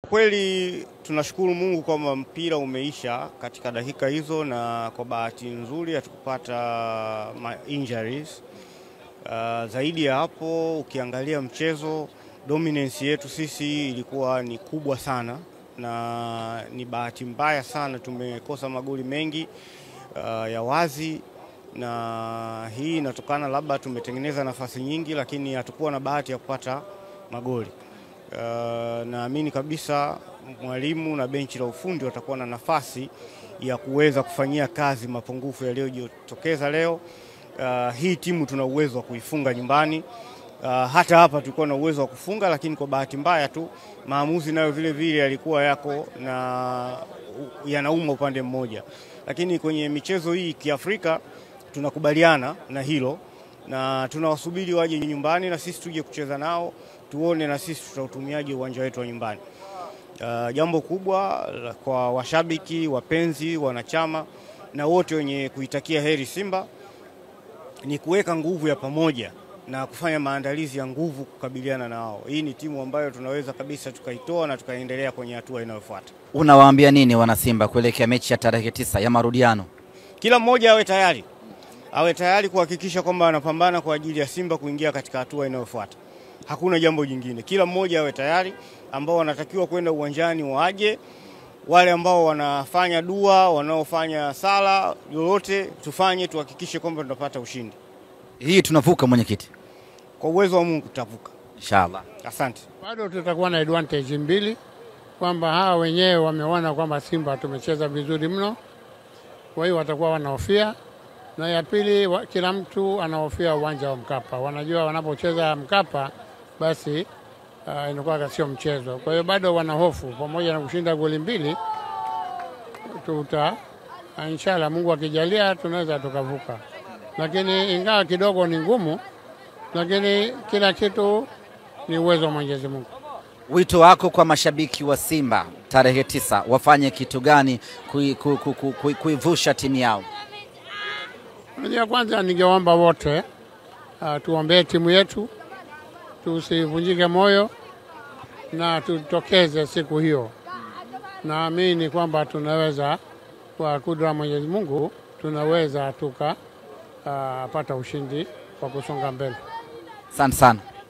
Kweli tunashukuru Mungu kwamba mpira umeisha katika dakika hizo, na kwa bahati nzuri hatukupata injuries. Zaidi ya hapo, ukiangalia mchezo, dominance yetu sisi ilikuwa ni kubwa sana, na ni bahati mbaya sana tumekosa magoli mengi ya wazi, na hii inatokana labda tumetengeneza nafasi nyingi lakini hatukuwa na bahati ya kupata magoli. Naamini kabisa mwalimu na benchi la ufundi watakuwa na nafasi ya kuweza kufanyia kazi mapungufu yaliyojitokeza leo. Hii timu tuna uwezo wa kuifunga nyumbani. Hata hapa tulikuwa na uwezo wa kufunga, lakini kwa bahati mbaya tu maamuzi nayo vile vile yalikuwa yako na yanauma upande mmoja. Lakini kwenye michezo hii kiafrika tunakubaliana na hilo, na tunawasubiri waje nyumbani na sisi tuje kucheza nao, tuone na sisi tutautumiaje uwanja wetu wa nyumbani. Jambo kubwa kwa washabiki, wapenzi, wanachama na wote wenye kuitakia heri Simba ni kuweka nguvu ya pamoja na kufanya maandalizi ya nguvu kukabiliana na wao. Hii ni timu ambayo tunaweza kabisa tukaitoa na tukaendelea kwenye hatua inayofuata. Unawaambia nini wana Simba kuelekea mechi ya tarehe 9 ya marudiano? Kila mmoja awe tayari kuhakikisha kwamba anapambana kwa ajili ya Simba kuingia katika hatua inayofuata. Hakuna jambo jingine. Kila mmoja awe tayari, ambao wanatakiwa kwenda uwanjani waje, wale ambao wanafanya dua, wanaofanya sala, yote tufanye, tuhakikishe kwamba tunapata ushindi. Hii tunavuka mwenyekiti. Kwa uwezo wa Mungu tutavuka. Inshallah. Asante. Bado tutakuwa na advantage mbili, kwamba hawa wenyewe wameona kwamba Simba tumecheza vizuri mno, kwa hiyo watakuwa wanahofia, na ya pili kila mtu anahofia uwanja wa Mkapa. Wanajua wanapocheza Mkapa basi inakuwa sio mchezo. Kwa hiyo bado wana hofu, pamoja na kushinda goli 2 inshallah Mungu akijalia tunaweza tukavuka. Lakini ingawa kidogo ni ngumu, lakini kila kitu ni uwezo wa Mwenyezi Mungu. Wito wako kwa mashabiki wa Simba tarehe 9 wafanye kitu gani kuivusha timu yao? Unajua, kwanza ningeomba wote tuombee timu yetu, tusivunjike moyo na tutokeze siku hiyo. Naamini kwamba tunaweza, kwa kudra Mwenyezi Mungu, tunaweza tukapata ushindi kwa kusonga mbele. Asante sana.